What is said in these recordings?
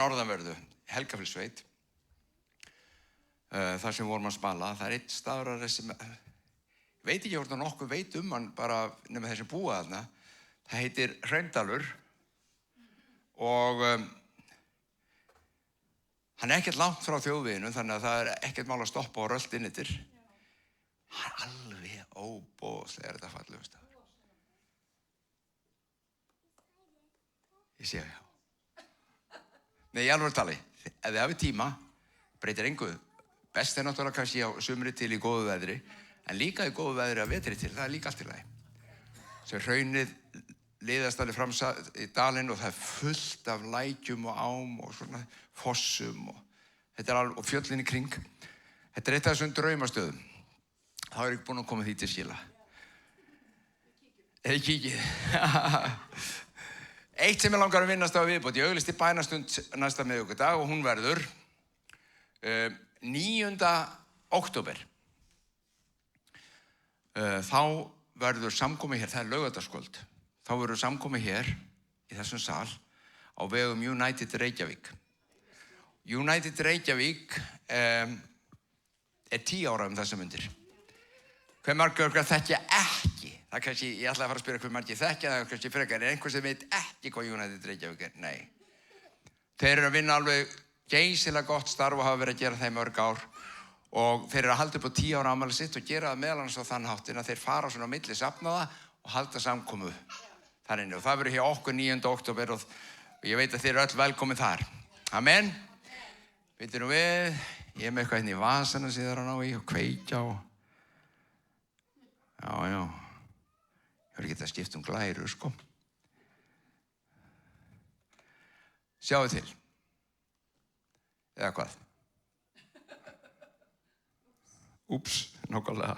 norðanverðu Helgafellssveit, þar sem vorum að spala. Það einn staður sem, ég veit ekki hvort nokkuð veit hann bara nema þeir sem búa þarna. Það heitir Hraundalur og hann ekkert langt frá þjóðveginum, þannig að það ekkert mál að stoppa og rölt inn yfir. Hann alveg óbóðslega þetta fallegur staður. Ég sé já. Nei, ég alveg tali. Ef þið hafið tíma, breytir engu. Best náttúrulega kannski á sumri til í góðu veðri, en líka í góðu veðri að vetri til, það líka allt í lagi. Sem hraunið liðast alveg fram í dalinn og það fullt af lækjum og ám og svona fossum og þetta alveg, og fjöllin í kring. Þetta eitt af þessum draumastöðum. Þá ég ekki búin að koma því til skila. Eða kíkið. Eitt sem langar að vinnast á viðbót, ég auglýsti bænastund næsta miðvikudag og hún verður 9. október. Þá verður samkomi hér, það laugardagskvöld. Þá verður samkomi hér í þessum sal á vegum United Reykjavík. United Reykjavík er 10 ára þessa mundir. Hver margur þekkja ekki? Það kannski, ég ætlaði að fara að spyrja hver margir þekkja, það kannski frekar, en einhver sem veit ekki hvað United Reykjavík er, nei. Þeir eru að vinna alveg geysilega gott starf og hafa verið að gera það í mörg ár og þeir eru að halda upp á 10 ára afmæli sitt og gera það meðal annars á þann háttin að þeir fara svona á milli safnaða og halda samkomu þar inni og það verður hjá okkur 9. október og ég veit að þeir eru öll velkomin þar. Amen. Býtum nú við, ég er með eitthvað hérna í vasana sem þeir eru að ná í og kveikja og já. Ég verður ekki að skipta glæru, sko. Sjáu til. Eða hvað? Úps, nákvæmlega.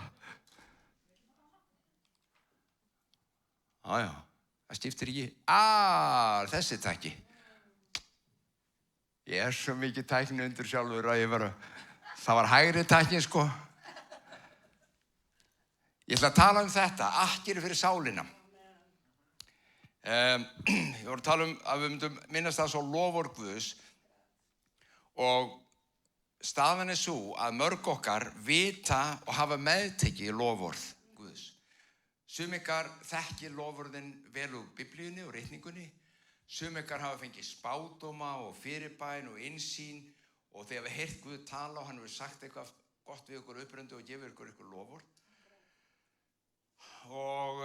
Já, það skiptir ekki. Þessi takki. Ég er svo mikið tækni undir sjálfur að það var hægri takkin, sko. Ég ætla að tala þetta, akkeri fyrir sálina. Ég voru að tala að við myndum minnast það svo loforð Guðs og staðan er svo að mörg okkar vita og hafa meðtekið loforð Guðs. Sum ykkar þekkir loforðin vel úr biblíunni og ritningunni. Sum ykkar hafa fengið spádóma og fyrirbæn og innsýn og þegar við heyrt Guð tala og hann hefur sagt eitthvað gott við ykkur upprundu og gefur ykkur loforð. Og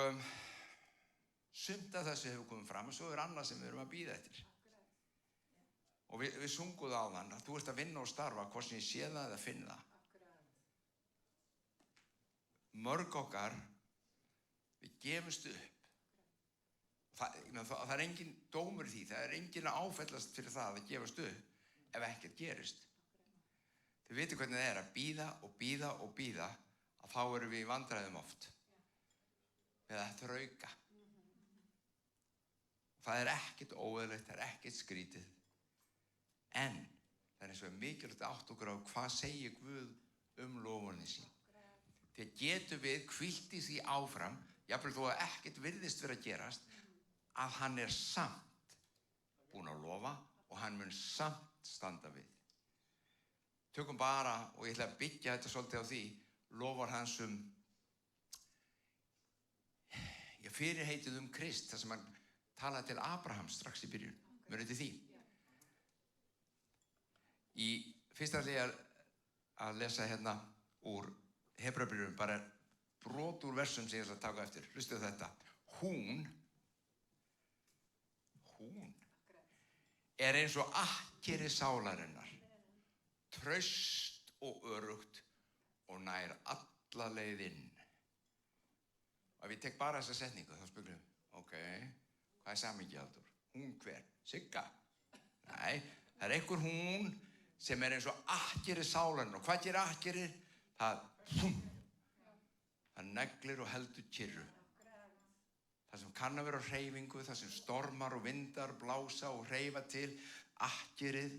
sumt af þessu hefur komið fram og svo annað sem við erum að bíða eftir. Og við sungum það á þann að þú ert að vinna og starfa hvort sem ég sé það eða finn það. Mörg okkar, við gefumst upp. Það er engin dómur í því, það er engin að áfellast fyrir það að gefast upp ef ekkert gerist. Þið vitið hvernig það er að bíða og bíða að þá erum við í vandræðum oft. Eða þrauka. Það er ekkert óeðlilegt, það er ekkert skrítið. En það er eins og mikilvægt að átta okkur á hvað segir Guð loforðin sín. Þegar getum við hvílt í því áfram, jafnvel þó að ekkert virðist vera að gerast, að hann er samt búinn að lofa og hann mun samt standa við. Tökum bara, og ég ætla að byggja þetta svolítið á því, lofar hans fyrirheitið Krist, þar sem hann talaði til Abraham strax í byrjun. Munið til því. Í fyrsta ætla ég að lesa hérna úr Hebreubréfinu, bara brot úr versum sem ég ætla að taka eftir. Hlustið þetta. Hún er eins og akkeri sálarinnar, traust og örugt og nær alla leið inn. Og ef ég tek bara þessa setningu, þá spurgum við, ok, hvað er samhengi Halldór? Hún hver? Sigga? Nei, það er einhver hún sem er eins og akkeri sálarinnar. Og hvað gerir akkeri? Það neglir og heldur kyrru. Það sem kann að vera á hreyfingu, það sem stormar og vindar blása og hreyfa til, akkerið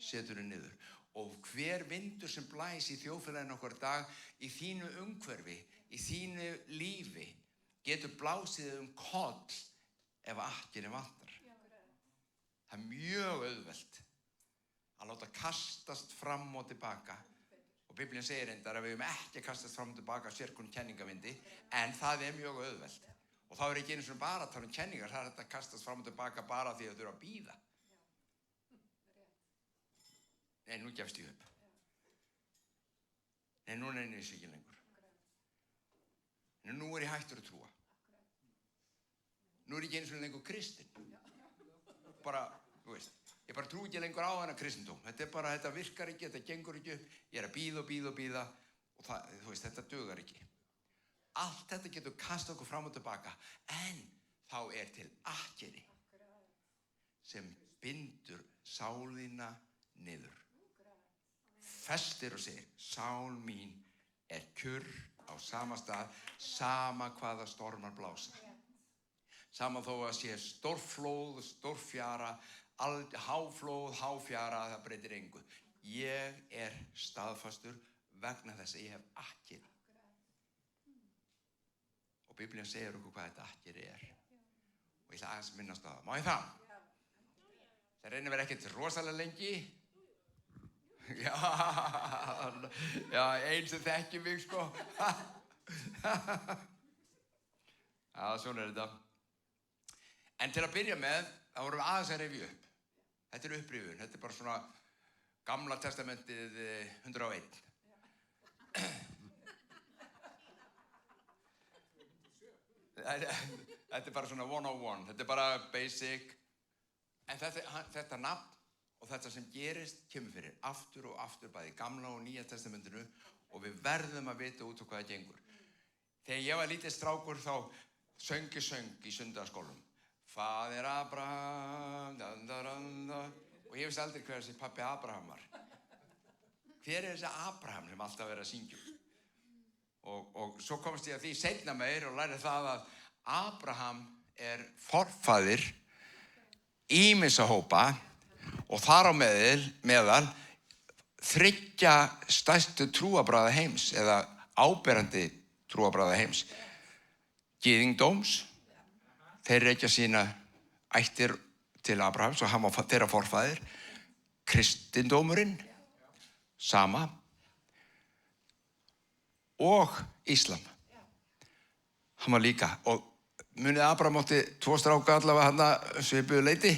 setur þau niður. Og hver vindur sem blæs í þjóðfélaginu okkar dag, í þínu umhverfi, í þínu lífi, getur blásið koll ef akkerið vantar. Það er mjög auðvelt það kastast fram og tilbaka. Og Biblían segir reyndar að við höfum ekki kastast fram og tilbaka sérkun kenningavindi, en það mjög auðvelt. Og þá ekki einu svona bara að tala kenningar, það þetta kastast fram og tilbaka bara því að þau eru að bíða. Nei, nú gefst ég upp. Nei, nú nenni ég sig ekki lengur. Nei, nú ég hættur að trúa. Nú ég ekki einu svona lengur kristinn. Bara, þú veist, ég bara trúi ekki lengur á hana kristindóm. Þetta virkar ekki, þetta gengur ekki upp. Ég að bíða og bíða og það, þú veist, þetta dugar ekki. Allt þetta getur kastað okkur fram og tilbaka, en þá til akkeri sem bindur sálina niður. Festir og segir, sál mín kjurr á sama stað, sama hvaða stormar blása. Sama þó að sé stórflóð, stórfjara, háflóð, háfjara, það breytir engu. Ég staðfastur vegna þess að ég hef akkeri. Og Biblían segir okkur hvað þetta akkeri Og ég ætla aðeins minnast á það. Má ég það? Það reynir vera ekkert rosalega lengi. Já, einn sem þekkir mig, sko. Já, svona þetta. En til að byrja með, þá vorum við aðeins að rifja upp. Þetta upprifjun, þetta bara svona Gamla testamentið 101. Þetta bara svona 101, þetta bara basic. En þetta nafn og þetta sem gerist kemur fyrir aftur og aftur bæði Gamla og Nýja testamentinu og við verðum að vita út hvað það gengur. Þegar ég var lítið strákur þá söng í sunnudagsskólum. Faðir Abraham, og ég vissi aldrei hver þessi pabbi Abraham var. Hver þessi Abraham sem alltaf verið að syngja? Og svo komst ég að því seinna meir og lærði það að Abraham forfaðir ýmissa hópa og þar á meðal 3 stærstu trúarbragða heims eða áberandi trúarbragða heims. Gyðingdóms, þeir rekja sína ættir til Abrahams og hann var þeirra forfaðir. Kristindómurinn, sama. Og Íslam. Hann var líka. Og munið Abraham átti 2 stráka allavega hann svipuðu leyti.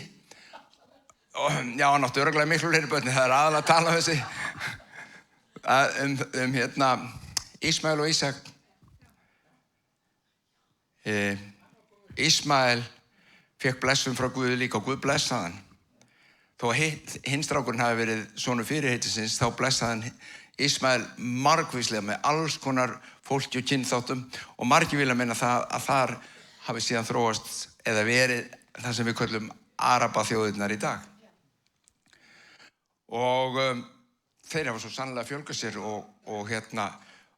Og já, hann átti örugglega miklu fleiri börn. Það aðalega að tala Ísmael og Ísak. Ísmael fékk blessun frá Guði líka og Guð blessaði hann. Þó að hinn strákurinn hafi verið sonur fyrirheitisins, þá blessaði hann Ísmael margvíslega með alls konar fólki og kynþáttum og margir vilja meina það að þar hafi síðan þróast eða verið það sem við köllum Arabaþjóðirnar í dag. Og þeir hafa svo sannlega fjölgað sér og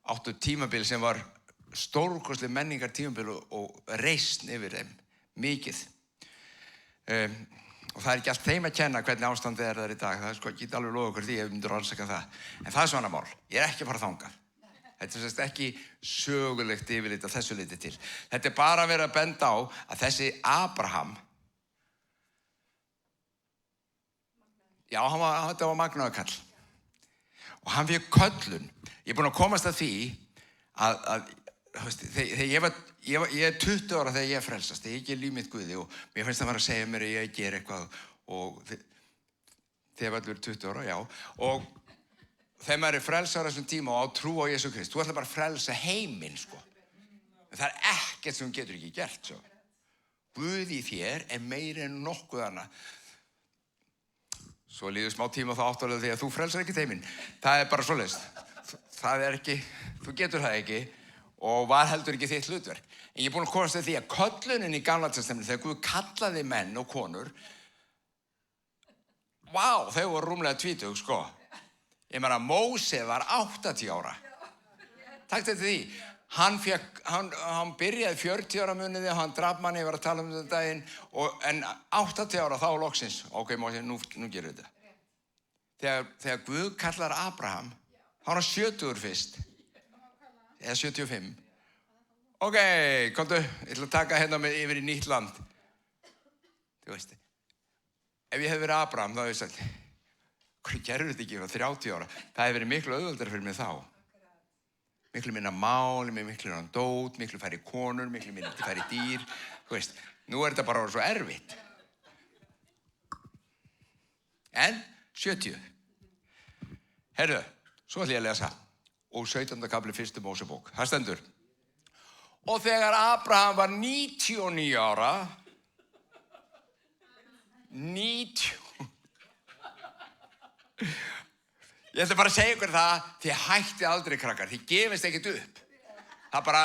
áttu tímabil sem var stórkostleg menningar tímabil og reisn yfir þeim mikið. Og það ekki allt þeim að kenna hvernig ástandið þar í dag. Það sko ekki alveg lofa okkur því ef við myndir rannsaka það. En það svona mál. Ég ekki að fara þangað. Þetta ekki sögulegt yfirlit að þessu leyti til. Þetta bara verið að benda á að þessi Abraham, já, þetta var magnaður kall. Og hann fékk köllun. Ég búinn að komast að því að þegar ég 20 ára þegar ég frelsast, ég ekki líf mitt Guði og mér finnst það að segja mér að ég gera eitthvað og þegar allir 20 ára, já. Og þegar maður frelsar þessum tíma og á trú á Jesú Krist, þú ætlar bara að frelsa heiminn, sko. En það ekkert sem hún getur ekki gert, svo. Guð í þér meiri en nokkuð annað. Svo líður smá tíma þá áttalega því að þú frelsar ekki heiminn. Það bara svoleiðis. Það ekki, þú getur það ekki. Og var heldur ekki þitt hlutverk. En ég búinn að komast að því að köllunin í Gamla testamentinu, þegar Guð kallaði menn og konur, þau voru rúmlega 20, sko. Ég meina, Móse var 80 ára. Takk til því. Hann byrjaði 40 ára muniði og hann drap manni, ég var að tala þetta daginn, en 80 ára þá loksins. Ok, Móse, nú gerum við þetta. Þegar Guð kallar Abraham, þá var hann 70 fyrst. Eða 75. Ok, komdu, ég ætla að taka hérna með yfir í nýtt land. Þú veist, ef ég hef verið Abraham, þá hefði ég sagt, Hvað gerðu þetta ekki á 30 ára? Það hefði verið miklu auðveldara fyrir mig þá. Miklu minna mál, miklu minna dót, miklu færri konur, miklu minna færri dýr. Þú veist, nú þetta bara svo erfitt. En 70. Herðu, svo ætla ég að lesa. Og 17. kafli 1. Mósebók. Það stendur. Og þegar Abraham var 99 ára, 90. Ég ætla bara að segja ykkur það, þið hættið aldrei krakkar, þið gefist ekkert upp. Það bara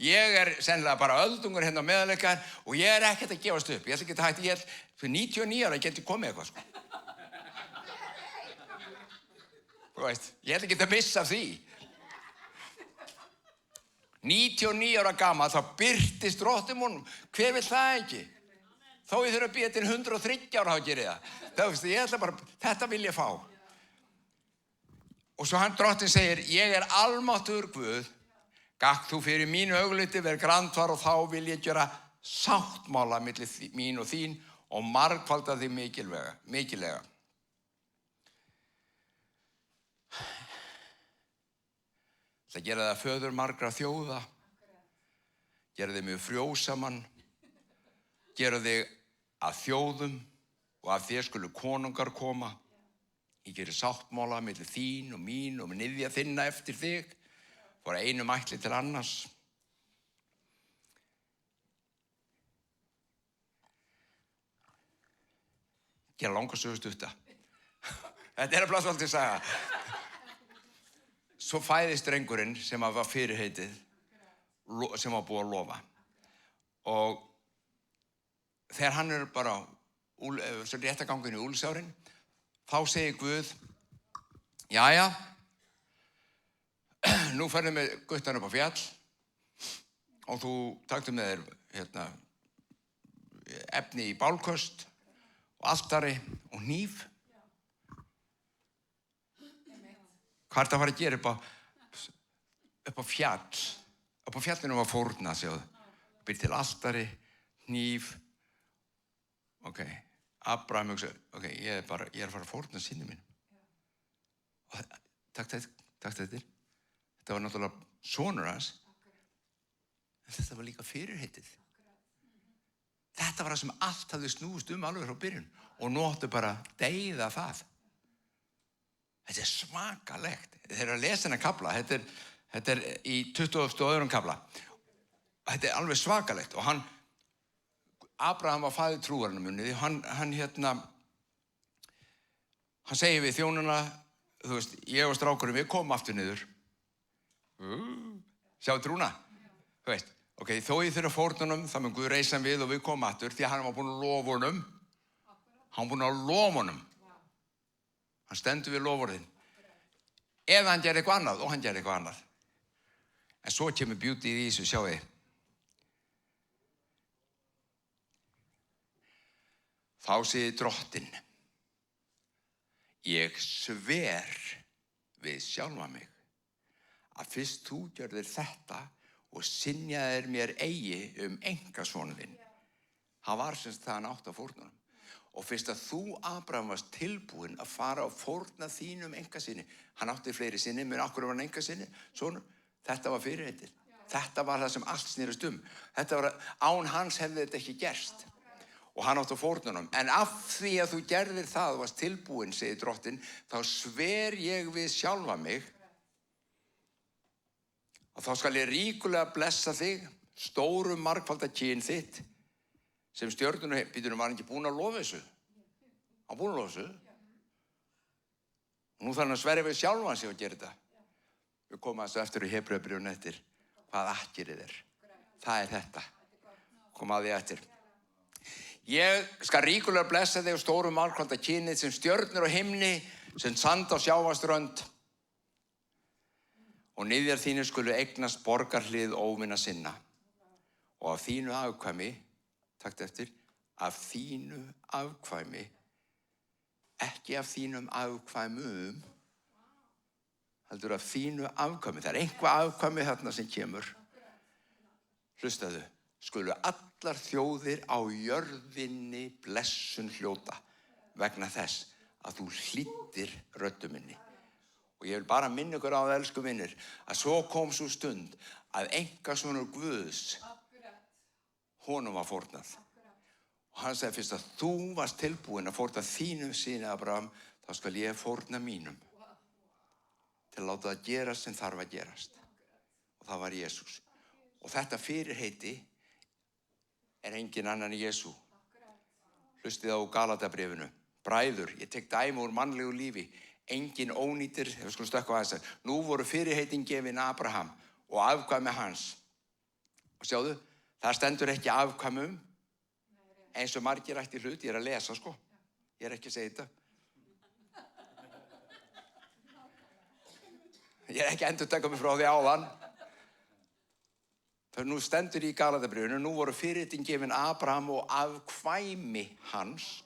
ég sennilega bara öldungur hérna á meðaleikar og ég ekkert að gefast upp. Ég ætla ekki að hætta, fyrir 99 ára geti komið eitthvað sko. Þú veist, ég ætla ekki að missa því. 99 ára gamall, þá birtist drottinn honum. Hver vill það ekki? Þó ég þurfa að bíða til 103 ára þá gerir það. Það veist, ég ætla bara, þetta vil ég fá. Og svo drottinn segir, ég almáttugur Guð, gakk þú fyrir mínu augliti, verð grandvar og þá vil ég gera sáttmála milli mín og þín og margfalda þig mikillega. Það gera það föður margra þjóða, gera þig mjög frjósaman, gera þig að þjóðum og af þér skulu konungar koma. Ég geri sáttmála milli þín og mín og niðja þinna eftir þig, fór einum ætli til annars. Gera langa sögu stutta. Þetta að blassa svolítið saga. Svo fæðist drengurinn sem var fyrirheitið, sem var búið að lofa. Og þegar hann bara réttagangin í úlsárin, þá segir Guð, jæja, nú ferðu með guttan upp á fjall og þú taktu með þér efni í bálköst og altari og hníf. Hvað það að fara að gera upp á fjall? Upp á fjallinu var fórna, sjáðu. Býr til altari, hníf. Ok, Abraham hugsa, ok, ég að fara að fórna sinni minn. Og takk þetta. Þetta var náttúrulega sonur hans. En þetta var líka fyrirheitið. Þetta var það sem allt hafði snúist alveg frá byrjun. Og nú áttu bara að deyða það. Þetta svakalegt. Þeir eru að lesa hennar kafla. Þetta í 22. kafla. Þetta alveg svakalegt. Og Abraham var faðir trúarinnar munið. Hann segir við þjónuna, þú veist, ég og strákurinn, við komum aftur niður. Sjáðu trúna. Þú veist, ok, þó ég þurfa fórnunum, þá mun Guð reisa hann við og við komum aftur, því að hann var búinn að lofa honum. Hann var búinn að lofa honum. Hann stendur við loforðin. Eða hann gerði eitthvað annað, og hann gerði eitthvað annað. En svo kemur beauty í þessu, sjáu þið. Þá segir drottinn, ég sver við sjálfa mig, að fyrst þú gjörðir þetta og synjaðir mér eigi einkason þinn. Hann var sem það hann átti að fórnunum. Og fyrst að þú, Abraham, varst tilbúinn að fara og fórna þínum einkasyni. Hann átti fleiri syni, menn akkur var hann einkasyni. Sonur, þetta var fyrirheitin. Þetta var það sem allt snerist Þetta var, án hans hefði þetta ekki gerst. Og hann átti að fórnunum. En af því að þú gerðir það og varst tilbúinn, segir drottinn, þá sver ég við sjálfa mig. Og þá skal ég ríkulega blessa þig, stórum margfalda kyn þitt, sem stjörnunum var ekki búinn að lofa þessu. Hann búinn að lofa þessu. Og nú þarf hann að sverja við sjálfan sig að gera þetta. Við komum að þessu eftir í Hebreubréfinu eftir hvað akkirið Það þetta. Komum að því eftir. Ég skal ríkulega blessa þig og stórum margfalda kynið sem stjörnur á himni, sem sand á sjávarströnd. Og niðjar þínir skulu eignast borgarhlið óvina sinna. Og af þínu afkvæmi, takt eftir, af þínu afkvæmi, ekki af þínum afkvæmum, heldur af þínu afkvæmi. Það einhvað afkvæmi þarna sem kemur. Hlustaðu, skulu allar þjóðir á jörðinni blessun hljóta vegna þess að þú hlýddir röddu minni. Og ég vil bara minna ykkur á það, elsku vinir, að svo kom svo stund að einkasonur Guðs, honum var fórnað. Og hann sagði fyrst að þú varst tilbúin að fórna þínum syni Abraham, þá skal ég fórna mínum. Til að láta það gerast sem þarf að gerast. Og það var Jesús. Og þetta fyrirheiti engin annan en Jesú. Hlustið á Galatabréfinu. Bræður, ég tek dæmi úr mannlegu lífi. Engin ónýtir, við skulum stökkva aðeins. Nú voru fyrirheitin gefin Abraham og afkvæmi hans. Og sjáðu, það stendur ekki afkvæmum eins og margir ætti hlut. Ég að lesa, sko. Ég ekki að segja þetta. Ég ekki endurtaka mig frá því áðan. Það nú stendur í Galatabréfinu, nú voru fyrirheitin gefin Abraham og afkvæmi hans.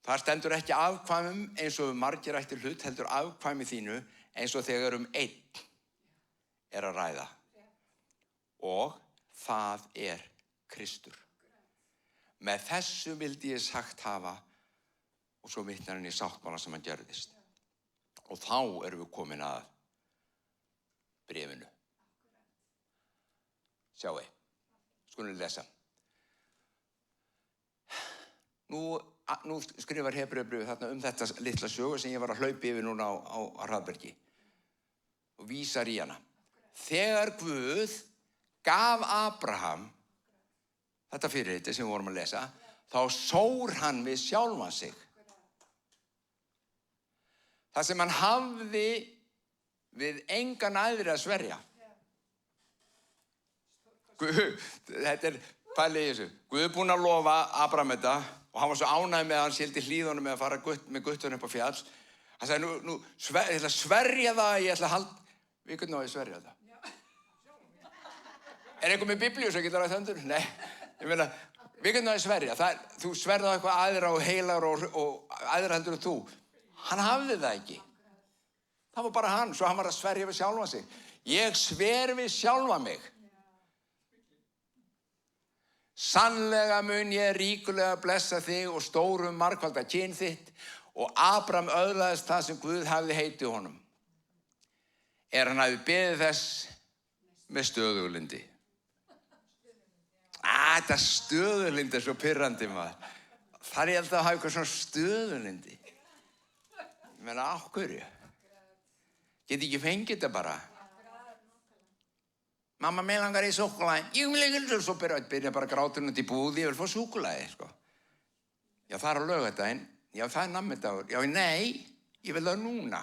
Það stendur ekki afkvæmum eins og margir ætti hlut, heldur afkvæmi þínu eins og þegar einn að ræða. Og það Kristur. Með þessu vildi ég sagt hafa, og svo vitnar hann í sáttmála sem hann gerðist. Og þá erum við komin að bréfinu. Sjáu, skulum lesa. Nú skrifar Hebreubréfið þarna þetta litla sögu sem ég var að hlaupa yfir núna á Hraðbergi og vísar í hana. Þegar Guð gaf Abraham þetta fyrirheiti sem við vorum að lesa, þá sór hann við sjálfan sig. Það sem hann hafði við engan aðri að sverja. Guð, þetta pælið í þessu. Guð búinn að lofa Abraham þetta og hann var svo ánægður með að hann skildi hlíðunum með að fara með guttunum upp á fjall. Hann sagði, ég ætla að sverja það, ég ætla að halda. Við hvernig á ég sverja það? Einhver með biblíu sem getur rætt höndur? Nei, ég meina, við hvernig á ég sverja? Þú sverða eitthvað aðra og heilar og aðra heldur en þú. Hann hafði það ekki. Það var bara hann, svo hann var að sverja við sjálfan sig. Ég sver við sjálfa mig. Sannlega mun ég ríkulega blessa þig og stórum margfalda kyn þitt og Abraham öðlaðist það sem Guð hafði heitið honum. Hann hafði beðið þess með stöðuglyndi. Þetta stöðuglyndi svo pirrandi maður. Það ég held að hafa eitthvað svona stöðuglyndi. Ég meina, á hverju? Geti ekki fengið þetta bara? Mamma, mig langar í súkkulaði. Ég vil ekki, svo byrja bara grátur út í búð, ég vil fá súkkulaði, sko. Já, það á laugardaginn. Já, það nammidagur. Já, nei, ég vil það núna.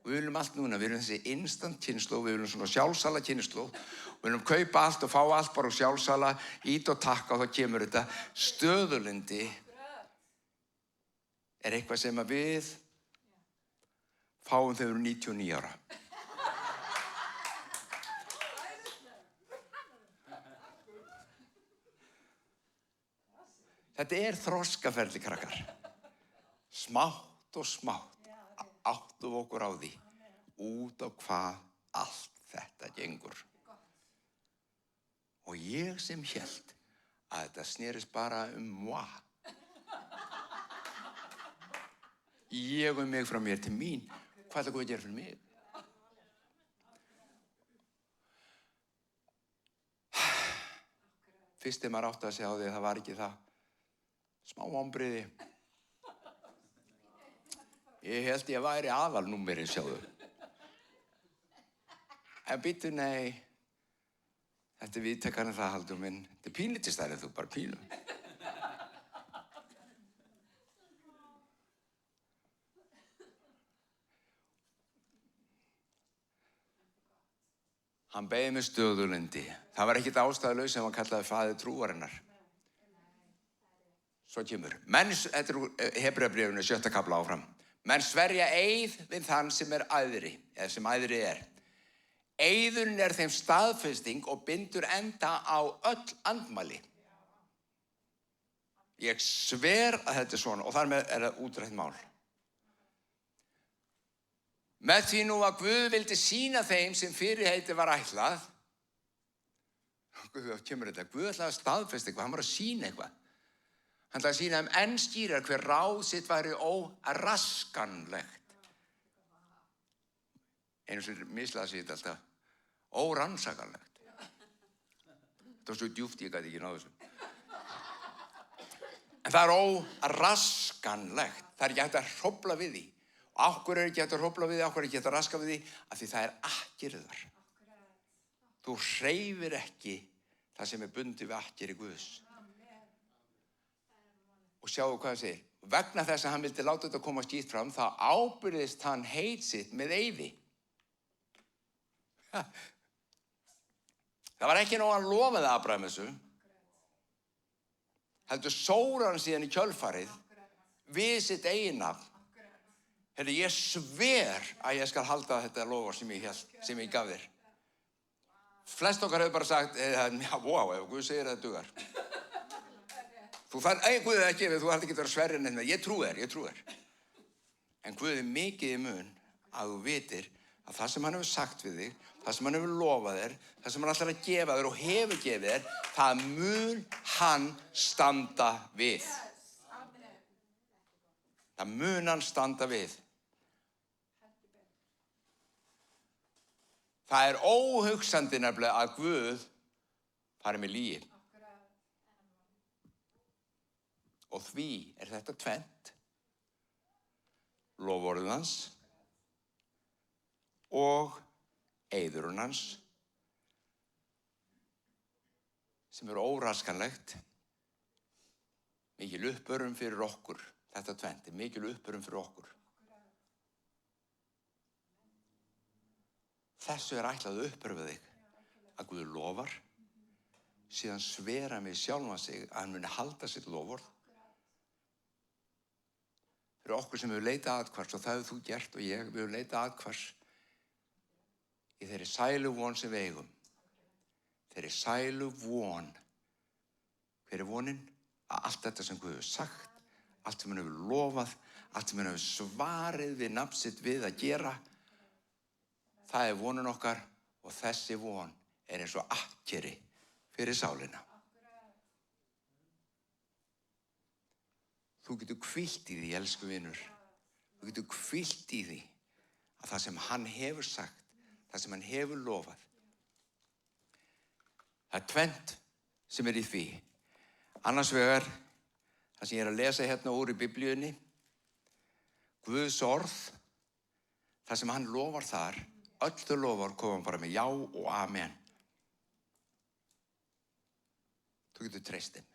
Og við viljum allt núna. Við viljum þessi instant kynslóð, við viljum svona sjálfsala kynslóð. Við viljum kaupa allt og fá allt bara úr sjálfsala, ít og takka og þá kemur þetta. Stöðuglyndi eitthvað sem að við fáum þegar við erum 99 ára. Þetta þroskaferli, krakkar. Smátt og smátt áttum okkur á því út á hvað allt þetta gengur. Og ég sem hélt að þetta snerist bara moi. Ég og mig frá mér til mín. Hvað það Guð að gera fyrir mig? Fyrst maður átti að segja á því að það var ekki það. Smá vonbrigði. Ég held ég væri aðalnúmerið, sjáðu. En býttu, nei. Þetta viðtakarinn það, Haldur minn. Þetta pínlítið stærri þú, bara pínu. Hann beið með stöðuglyndi. Það var ekkert ástæðulaus sem hann kallaði faðir trúarinnar. Svo kemur. Þetta Hebreubréfinu 7. kafla áfram. Menn sverja eið við þann sem æðri, eða sem æðri Eiðurinn þeim staðfesting og bindur enda á öll andmæli. Ég sver að þetta svona og þar með það útrætt mál. Með því nú að Guð vildi sýna þeim sem fyrirheiti var ætlað. Guð, kemur þetta. Guð ætlaði að staðfesta eitthvað, hann var að sýna eitthvað. Hann ætlaði að sýna þeim enn skýrar hver ráð sitt væri óraskanlegt. Einu sem mislaði sig þetta alltaf. Órannsakanlegt. Það var svo djúpt, ég gæti ekki náðu þessu. En það óraskanlegt. Það ekki hægt að hrófla við því. Og af hverju ekki hægt að hrófla við því, af hverju ekki hægt að raska við því? Af því það akkirðar. Þú hreyfir ekki það sem bundið við akkeri Guðs. Og sjáu hvað það segir. Vegna þess að hann vildi láta þetta koma skýrt fram, þá ábyrðist hann heit sitt með eyði. Það var ekki nóg að lofa það Abraham þessu. Heldur sóra hann síðan í kjölfarið við sitt eigin nafn. Heyrðu, ég sver að ég skal halda þetta loforð sem ég gaf þér. Flest okkar hefur bara sagt, já, wow, ef Guð segir það dugar. Þú Guð er ekki, þú hætti ekki að vera sverri neitt með, ég trú þér. En Guð er mikið í mun að þú vitir að það sem hann hefur sagt við þig, það sem hann hefur lofað þér, það sem hann ætlar að gefa þér og hefur gefið þér, það mun hann standa við. Það mun hann standa við. Það er óhugsandi nefnilega að Guð fari með lygi. Og því er þetta tvennt. Loforðið hans og eiðurinn hans sem óraskanlegt. Mikil uppörun fyrir okkur. Þetta tvennt er mikil uppörun fyrir okkur. Þessu er ætlað að uppörfa þig að Guð lofar, síðan svera við sjálfan sig að hann muni halda sitt loforð. Fyrir okkur sem hefur leitað aðhvars, og það hefur þú gert og ég, við hefur leitað aðhvars í þeirri sælu von sem við eigum. Þeirri sælu von. Hver er vonin? Að allt þetta sem Guð hefur sagt, allt sem hann hefur lofað, allt sem hann hefur svarið við nafn sitt við að gera, það er vonin okkar og þessi von er eins og akkeri fyrir sálina. Þú getur hvílt í því, elsku vinur. Þú getur hvílt í því að það sem hann hefur sagt, það sem hann hefur lofað. Það er tvennt sem er í því. Annars vegar, það sem ég er að lesa hérna úr í Biblíunni, Guðs orð, það sem hann lofar þar, öll þau lofar koma bara með já og amen. Þú getur treyst þeim.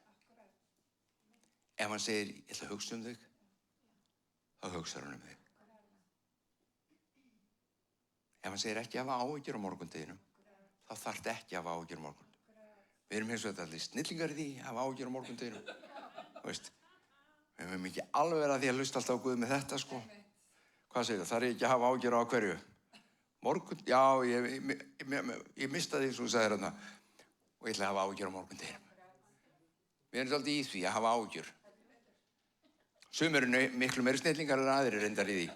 Ef hann segir, ég ætla að hugsa þig, þá hugsar hann þig. Ef hann segir ekki að hafa áhyggjur á morgundeginum, þá þarftu ekki að hafa áhyggjur á morgun. Við erum eins og þetta allir snillingar í því að hafa áhyggjur á morgundeginum. Við höfum ekki alveg verið að því að hlusta alltaf á Guð með þetta, sko. Hvað segir það? Þarf ég ekki að hafa áhyggjur á hverju? Morgun, já, ég mista því sem þú sagðir þarna og ég ætla að hafa áhyggjur á morgundeginum. Við erum svolítið í því að hafa áhyggjur. Sumir eru miklu meiri snillingar en aðrir reyndar í því.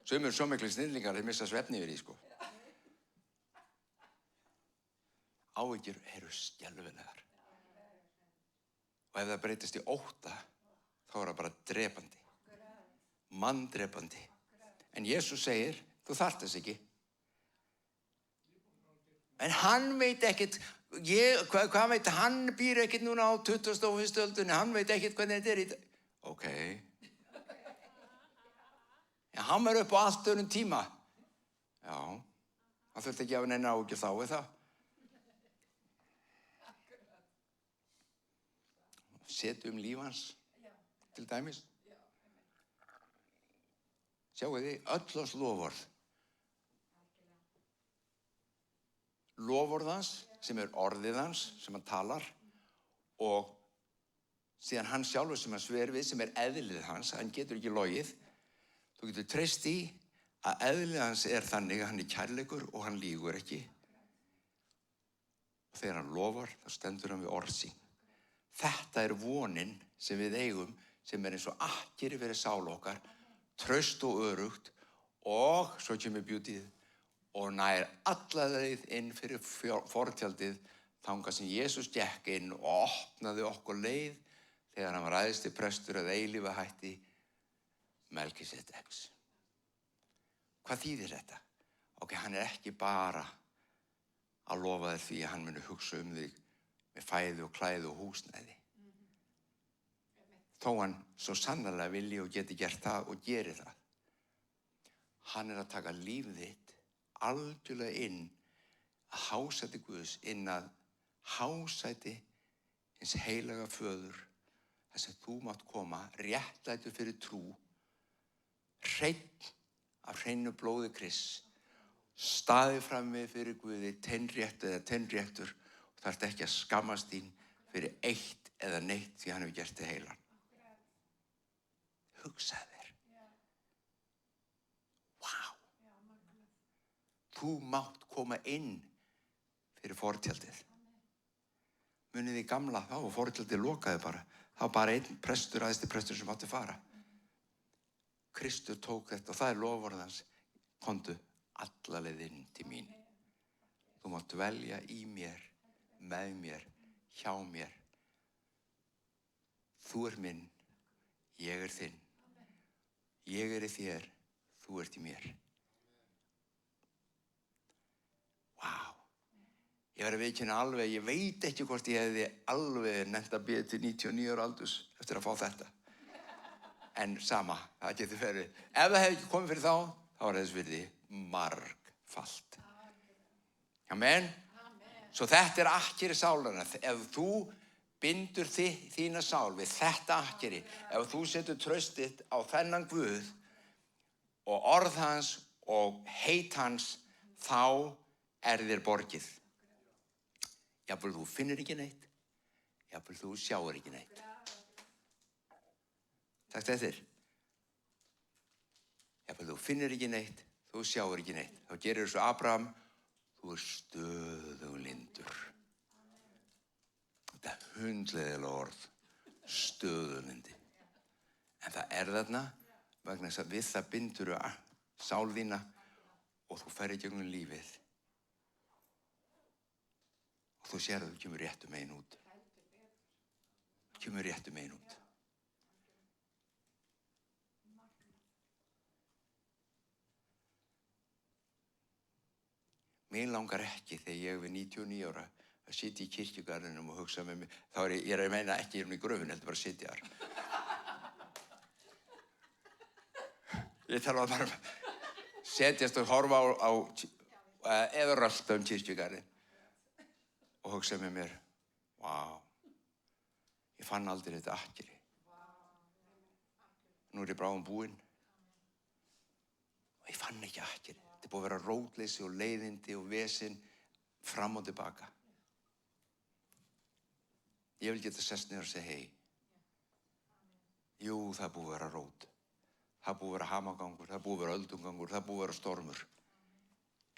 Sumir eru svo miklu snillingar að þeir missa svefni yfir því, sko. Áhyggjur eru skelfilegar. Og ef það breytist í ótta, þá er það bara drepandi. Manndrepandi. En Jesús segir, þú þarft þess ekki. En hann veit ekkert, hvað veit, hann býr ekkert núna á 21. öldunni, hann veit ekkert hvernig þetta er í dag. Ok. Já, hann er upp á allt öðrum tíma. Já, hann þurfti ekki að hafa neina áhyggjur þá, er það? Setjum líf hans, til dæmis. Sjáu þið, öll oss loforð. Loforð hans, sem er orðið hans, sem hann talar, og síðan hann sjálfur sem hann sver við, sem er eðlið hans, hann getur ekki logið. Þú getur treyst í að eðlið hans er þannig að hann er kærleikur og hann lýgur ekki. Og þegar hann lofar, þá stendur hann við orð sín. Þetta er vonin sem við eigum, sem er eins og akkeri fyrir sál okkar, traust og örugt, og svo kemur beautyð og nær alla leið inn fyrir fortjaldið þangað sem Jesús gekk inn og opnaði okkur leið þegar hann var æðsti prestur að eilífu hætti Melkisedeks. Hvað þýðir þetta? Ok, hann ekki bara að lofa þér því að hann muni hugsa þig með fæði og klæði og húsnæði. Þó hann svo sannarlega vilji og geti gert það og geri það. Hann að taka lífið þitt algjörlega inn að hásæti Guðs, inn að hásæti hins heilaga föður, þar sem þú mátt koma réttlætur fyrir trú, hreinn af hreinu blóði Krists, staðið frammi fyrir Guði, teinréttur og þarft ekki að skammast þín fyrir eitt eða neitt því hann hefur gert þig heilan. Hugsaðu þér. Vá. Þú mátt koma inn fyrir fortjaldið. Munið í gamla, þá var fortjaldið lokaði bara. Það var bara einn prestur, æðsti prestur sem átti fara. Kristur tók þetta og það loforð hans. Komdu alla leið inn til mín. Þú mátt dvelja í mér, með mér, hjá mér. Þú minn, ég þinn. Ég í þér, þú ert í mér. Vá. Ég var að viðurkenna alveg, ég veit ekki hvort ég hefði alveg nennt að bíða til 99 ára aldurs eftir að fá þetta. En sama, það getur verið. Ef það hefði ekki komið fyrir þá var þess virði margfalt. Amen. Svo þetta akkeri sálarna. Ef þú bindur þína sál við þetta akkeri, ef þú setur traustið á þennan Guð og orð hans og heit hans, þá þér borgið. Jafnvel þú finnir ekki neitt, jafnvel þú sjáir ekki neitt. Takk eftir. Jafnvel þú finnir ekki neitt, þú sjáir ekki neitt. Þá gerir svo Abraham, þú stöðuglindur. Þetta hundleiðilega orð, stöðuglyndi. En það þarna vegna þess að við það bindur sál þína og þú ferð í gegnum lífið. Og þú sér að þú kemur réttu megin út. Kemur réttu megin út. Mér langar ekki þegar ég við 99 ára að sitja í kirkjugarðinum og hugsa með mig. Þá ég að meina ekki í gröfin, heldur bara að sitja þar. Ég tala bara setjast og horfa á eða rölta kirkjugarðin og hugsa með mér, vá, ég fann aldrei þetta akkeri. Nú ég bráðum búinn og ég fann ekki akkeri. Þetta búið að vera rótleysi og leiðindi og vesinn fram og tilbaka. Ég vil geta sest niður og segja hei. Jú, það búið að vera rót. Það búið að vera hamagangur, það búið að vera öldungangur, það búið að vera stormur.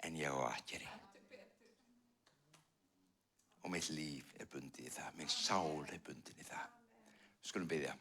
En ég á akkeri. Og mitt líf bundið í það, minn sál bundin í það. Skulum biðja.